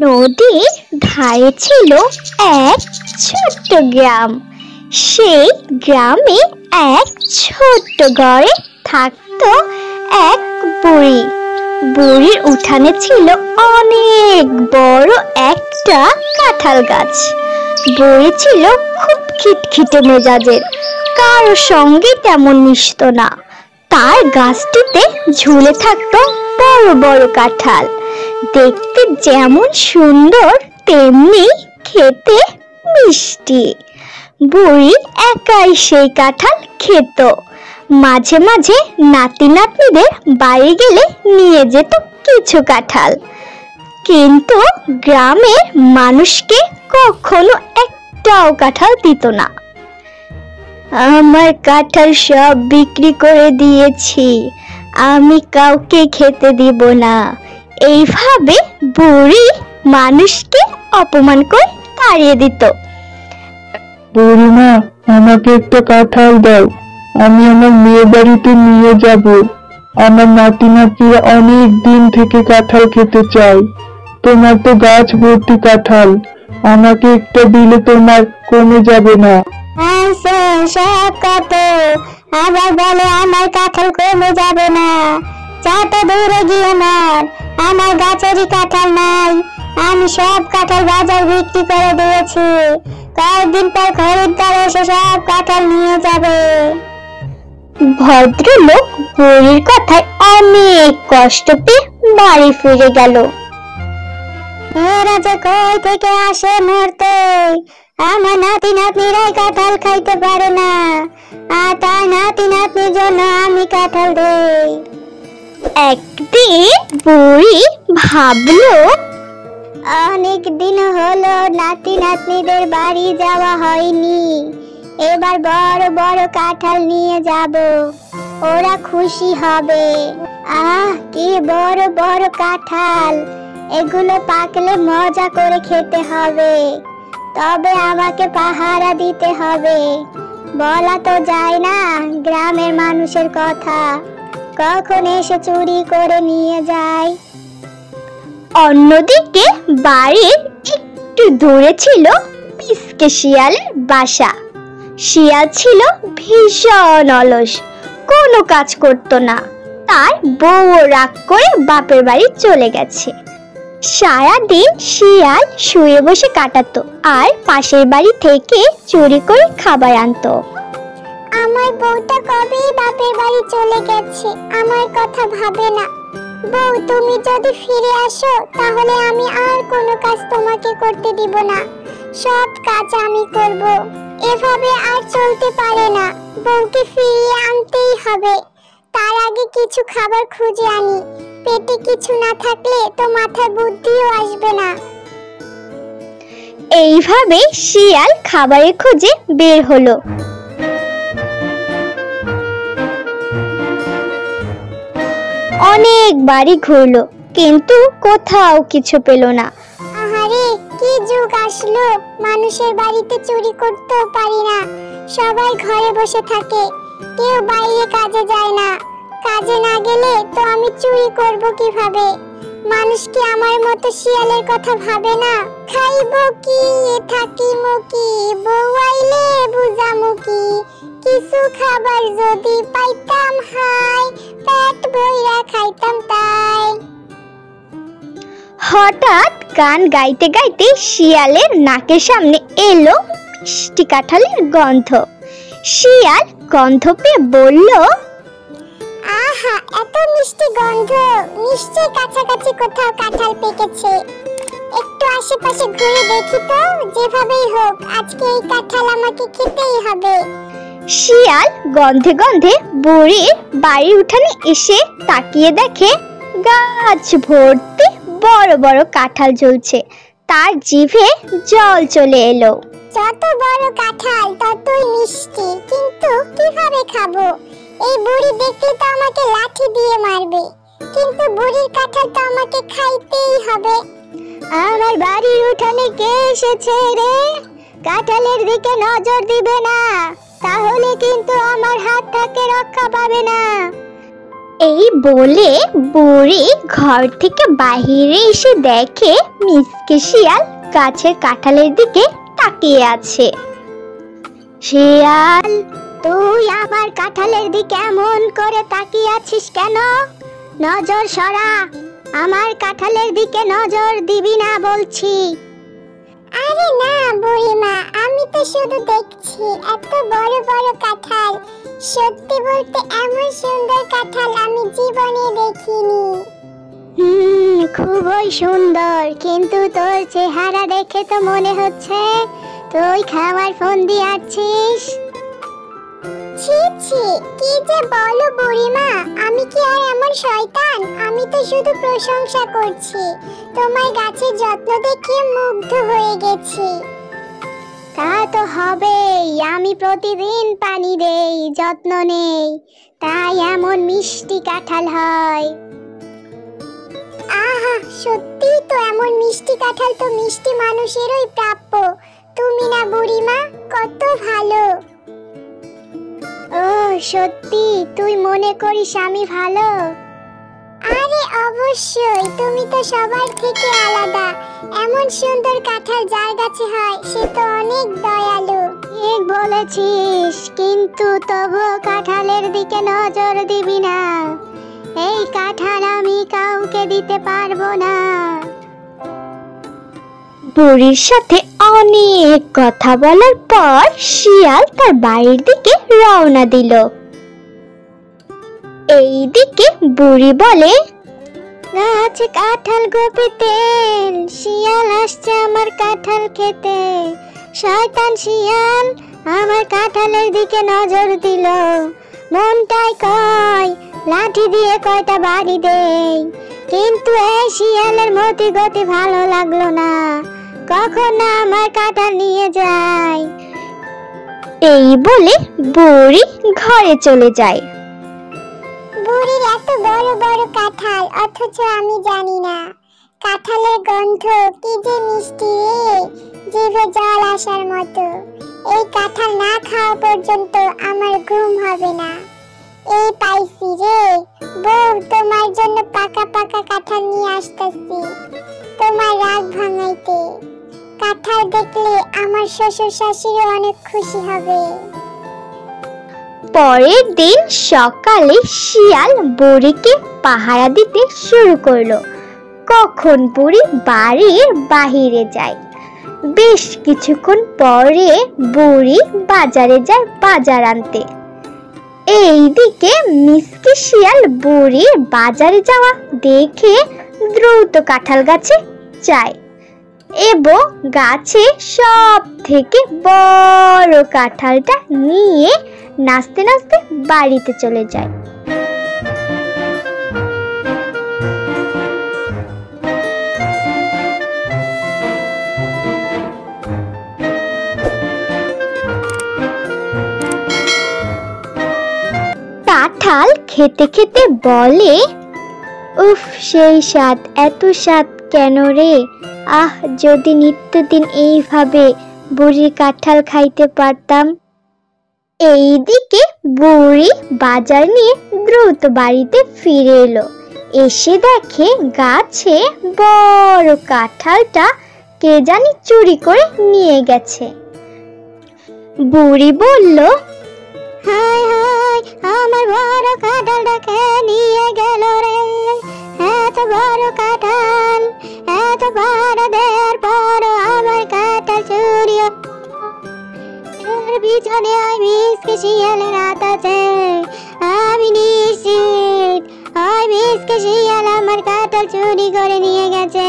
নদীর ধারে ছিল এক ছোট্ট গ্রাম। সেই গ্রামে এক ছোট্ট ঘরে থাকতো এক বুড়ি। বুড়ির উঠানে ছিল অনেক বড় একটা কাঁঠাল গাছ। বুড়ি ছিল খুব খিটখিটে মেজাজের, কারোর সঙ্গে তেমন মিশতো না। তার গাছটিতে ঝুলে থাকতো বড় বড় কাঁঠাল, দেখতে যেমন সুন্দর তেমনি খেতে মিষ্টি। বুড়ি একাই সেই কাঁঠাল খেত। মাঝে মাঝে নাতি নাতনিদের বাড়ি গেলে নিয়ে যেত কিছু কাঁঠাল, কিন্তু গ্রামের মানুষকে কখনো একটাও কাঁঠাল দিত না। আমার কাঁঠাল সব বিক্রি করে দিয়েছি, আমি কাউকে খেতে দিব না। এইভাবে বুড়ি মানুষকে অপমান করে তাড়িয়ে দিত। বুড়িমা, আমাকে একটা কাঁঠাল দাও, আমি আমার মেয়ে বাড়িতে নিয়ে যাব। আমার নাতি নাতিরা অনেক দিন থেকে কাঁঠাল খেতে চায়। তোমার তো গাছ ভর্তি কাঁঠাল, আমাকে একটা দিলে তোমার কমে যাবে না। আবার বলে আমার কাঁঠাল কমে যাবে না। যত দূরে গিয়ে মার, আমার গাছেরই কাঁঠাল নাই। আমি সব কাঁঠাল বাজার বিক্রি করে দিয়েছি, কয়েকদিন পর খরিদ্দার এসে সব কাঁঠাল নিয়ে যাবে। ভদ্রলোক বুড়ির কথায় অনেক কষ্ট পেয়ে বাড়ি ফিরে গেল। এরা যে কই থেকে আসে মরতে, আমার নাতি নাতনিরাই কাঁঠাল খাইতে পারে না, আর তার নাতি নাতনির জন্য আমি কাঁঠাল দেই। একদিন বুড়ি ভাবলো, অনেক দিন হলো নাতি নাতনিদের বাড়ি যাওয়া হয়নি, এবার বড় বড় কাঁঠাল নিয়ে যাব, ওরা খুশি হবে। আহ, কি বড় বড় কাঁঠাল, এগুলো পাকলে মজা করে খেতে হবে, তবে আমাকে পাহারা দিতে হবে। বলা তো যায় না গ্রামের মানুষের কথা, কখন এসে চুরি করে নিয়ে যায়। অন্যদিকে বাড়ির একটু দূরে ছিল পিসকে শিয়ালের বাসা। শিয়াল ছিল ভীষণ অলস, কোনো কাজ করত না। তার বউ রাগ করে বাপের বাড়ি চলে গেছে। সারাদিন শিয়াল শুয়ে বসে কাটাতো আর পাশের বাড়ি থেকে চুরি করে খাবার আনতো। আমার বউটা কবেই বাপের বাড়ি চলে গেছে, আমার কথা ভাবে না। বউ, তুমি যদি ফিরে আসো তাহলে আমি আর কোনো কাজ তোমাকে করতে দিব না, সব কাজ আমি করব। এভাবে আর চলতে পারে না, বউকে ফিরিয়ে আনতেই হবে। তার আগে কিছু খাবার খুঁজে আনি, পেটে কিছু না থাকলে তো মাথায় বুদ্ধিও আসবে না। এইভাবে শিয়াল খাবারের খোঁজে বের হলো। অনেক বাড়ি ঘুরলো, কিন্তু কোথাও কিছু পেল না। আহারে, কি যুগ আসলো, মানুষের বাড়িতে চুরি করতেও পারি না, সবাই ঘরে বসে থাকে, কেউ বাইরে কাজে যায় না। কাজে না গেলে তো আমি চুরি করব কিভাবে? মানুষ কি আমার মতো শিয়ালের কথা ভাবে না? খাইবো কি, থাকিমো কি, বউ আইলে বুঝামো কি, কিছু খাবার যদি পাইতাম হাই, পেট ভইরা খাইতাম তাই। হঠাৎ গান গাইতে গাইতে শিয়ালের নাকের সামনে এলো মিষ্টি কাঁঠালের গন্ধ। শিয়াল গন্ধ পেয়ে বলল, আহা, এত মিষ্টি গন্ধ, নিশ্চয়ই কাছাকাছি কোথাও কাঁঠাল পেকেছে। একটু আশেপাশে ঘুরে দেখি তো, যেভাবেই হোক আজকে এই কাঁঠাল আমাকে খেতেই হবে। শিয়াল গন্ধে গন্ধে বুড়ির বাড়ির উঠানে এসে তাকিয়ে দেখে গাছ ভর্তি বড় বড় কাঁঠাল ঝুলছে। তার জিভে জল চলে এলো। যত বড় কাঁঠাল ততই মিষ্টি, কিন্তু কিভাবে খাবো? এই বুড়ি দেখলে তো আমাকে লাঠি দিয়ে মারবে, কিন্তু বুড়ির কাঁঠাল তো আমাকে খাইতেই হবে। আমার বাড়ির উঠানে কে এসেছে রে? কাঁঠালের দিকে নজর দিবে না, তাহলে কিন্তু আমার হাত থেকে রক্ষা পাবে না। এই বলে বুড়ি ঘর থেকে বাহিরে এসে দেখে মিসকে শিয়াল গাছের কাঁঠালের দিকে তাকিয়ে আছে। শিয়াল, তুই আমার কাঁঠালের দিকে এমন করে তাকিয়ে আছিস কেন? নজর সরা, আমার কাঁঠালের দিকে নজর দিবি না বলছি। আরে না বুড়িমা, আমি তো শুধু দেখছি এত বড় বড় কাঁঠাল। সত্যি বলতে এমন সুন্দর কাঁঠাল আমি জীবনে দেখিনি। খুবই সুন্দর, কিন্তু তোর চেহারা দেখে তো মনে হচ্ছে তুই খাবার ফন্দি আছিস। ছি ছি, কি যে বলো বুড়িমা, আমি কি আর এমন শয়তান? আমি তো শুধু প্রশংসা করছি, তোমার গাছের যত্ন দেখে মুগ্ধ হয়ে গেছি। তা তো হবেই, আমি প্রতিদিন পানি দেই, যত্ন নেই, তাই এমন মিষ্টি কাঁঠাল হয়। আহা, সত্যি তো এমন মিষ্টি কাঁঠাল তো মিষ্টি মানুষেরই প্রাপ্য। তুমি না বুড়িমা, কত ভালো। ও সত্যি, তুই মনে করিস আমি ভালো? আরে অবশ্যই, তুমি তো সবার থেকে আলাদা। এমন সুন্দর কাঁঠাল যার গাছে হয় সে তো অনেক দয়ালু। ঠিক বলেছিস, কিন্তু তবু কাঁঠালের দিকে নজর দিবি না। এই কাঁঠাল আমি কাউকে দিতে পারবো না। বুড়ির সাথে অনেক কথা বলার পর শিয়াল তার বাড়ির দিকে রওনা দিল। এইদিকে বুড়ি বলে, গাছে কাঁঠাল গোপীতেল, শিয়াল আসছে আমার কাঁঠাল খেতে। শয়তান শিয়াল আমার কাঁঠালের দিকে নজর দিল। মনটাই কয় লাঠি দিয়ে কয়টা বাড়ি দেই, কিন্তু এই শিয়ালের মতি গতি ভালো লাগলো না, কখন না আমার কাঁঠাল নিয়ে যায়। এই বলে বুড়ি ঘরে চলে যায়। বুড়ির এত বড় বড় কাঁঠাল, অথচ আমি জানি না। কাঁঠালের গন্ধ কি যে মিষ্টি রে, জিভে জল আসার মতো। এই কাঁঠাল না খাওয়া পর্যন্ত আমার ঘুম হবে না। এই পাইছি রে বউ, তোমার জন্য পাকা পাকা কাঁঠাল নিয়ে আসতেছি তোমার রাগ ভাঙাইতে। কাঁঠাল দেখলে আমার শ্বশুর শাশুড়ি অনেক খুশি হবে। পরের দিন সকালে শিয়াল বুড়িকে পাহারা দিতে শুরু করলো। কখন বুড়ি বাড়ির বাহিরে যায়। বেশ কিছুক্ষণ পরে বুড়ি বাজারে যায় বাজার আনতে। এইদিকে মিসকে শিয়াল বুড়ির বাজারে যাওয়া দেখে দ্রুত কাঁঠাল গাছে যায় এবং গাছে সব থেকে বড় কাঁঠালটা নিয়ে নাচতে নাচতে বাড়িতে চলে যায়। কাঁঠাল খেতে খেতে বলে, উফ সেই স্বাদ, এত স্বাদ কেন রে? আহ, যদি নিত্যদিন এইভাবে বুড়ি কাঁঠাল খাইতে পারতাম। এইদিকে বুড়ি বাজার নিয়ে দ্রুত বাড়িতে ফিরে এলো। এসে দেখে গাছে বড় কাঁঠালটা কে জানি চুরি করে নিয়ে গেছে। বুড়ি বলল, হায় হায়, আমার বড় কাঁঠালটা কে নিয়ে গেল রে? এত বড় কাঁঠাল, এত বড় দেওয়ার পর আমার কাঁঠাল চুরি। পিছনে ওই মিসকে শিয়ালের হাত আছে, আমি নিশ্চিত ওই মিসকে শিয়াল আমার কাঁঠাল চুরি করে নিয়ে গেছে।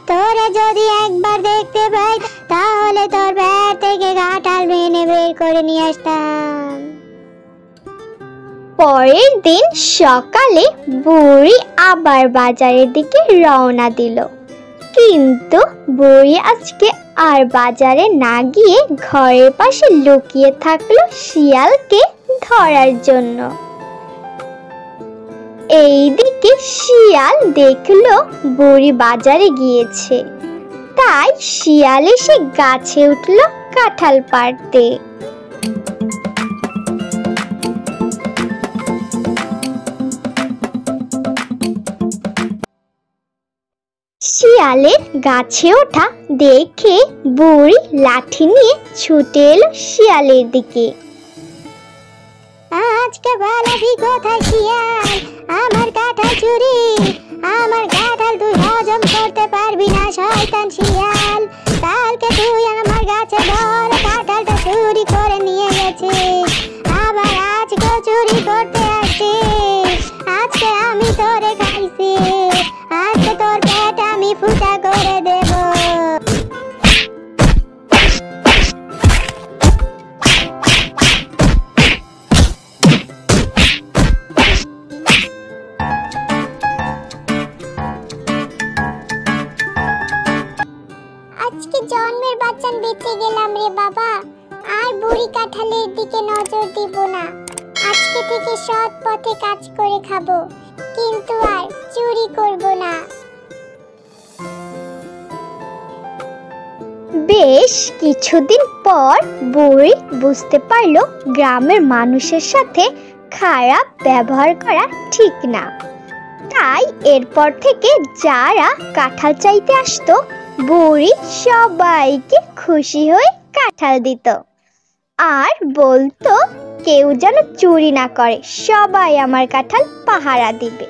তোরা যদি একবার দেখতে পাই তাহলে তোর পেট থেকে কাঁঠাল ভেঙে বের করে নিয়ে আসতাম। পরের দিন সকালে বুড়ি আবার বাজারের দিকে রওনা দিল, কিন্তু বুড়ি আজকে আর বাজারে না গিয়ে ঘরের পাশে লুকিয়ে থাকলো শিয়ালকে ধরার জন্য। এইদিকে শিয়াল দেখলো বুড়ি বাজারে গিয়েছে, তাই শিয়াল এসে গাছে উঠলো কাঁঠাল পাড়তে। শিয়ালের গাছে ওঠা দেখে বুড়ি লাঠি নিয়ে ছুটে এলো শিয়ালের দিকে। আজকে বলবি কোথায় শিয়াল, আমার কাঁঠাল চুরি, আমার কাঁঠাল তুই হজম করতে পারবি না শয়তান শিয়াল। কালকে তুই আমার গাছে বড় কাঁঠালটা চুরি করে নিয়ে গেছিস, আবার আজকে চুরি করতে আসছিস। আজকে আমি তোরে খাইছি, আজকে তোর পেট আমি ফুটা করে দেব। আজকে জন্মের বাচ্চান বেঁচে গেলাম রে বাবা, আর বুড়ি কাঁঠালের দিকে নজর দিব না। আজকে থেকে সৎ পথে কাজ করে খাবো, কিন্তু আর চুরি করব না। বেশ কিছুদিন পর বুড়ি বুঝতে পারলো গ্রামের মানুষের সাথে খারাপ ব্যবহার করা ঠিক না। তাই এরপর থেকে যারা কাঁঠাল চাইতে আসতো বুড়ি সবাইকে খুশি হয়ে কাঁঠাল দিত, আর বলতো কেউ যেন চুরি না করে, সবাই আমার কাঁঠাল পাহারা দিবে।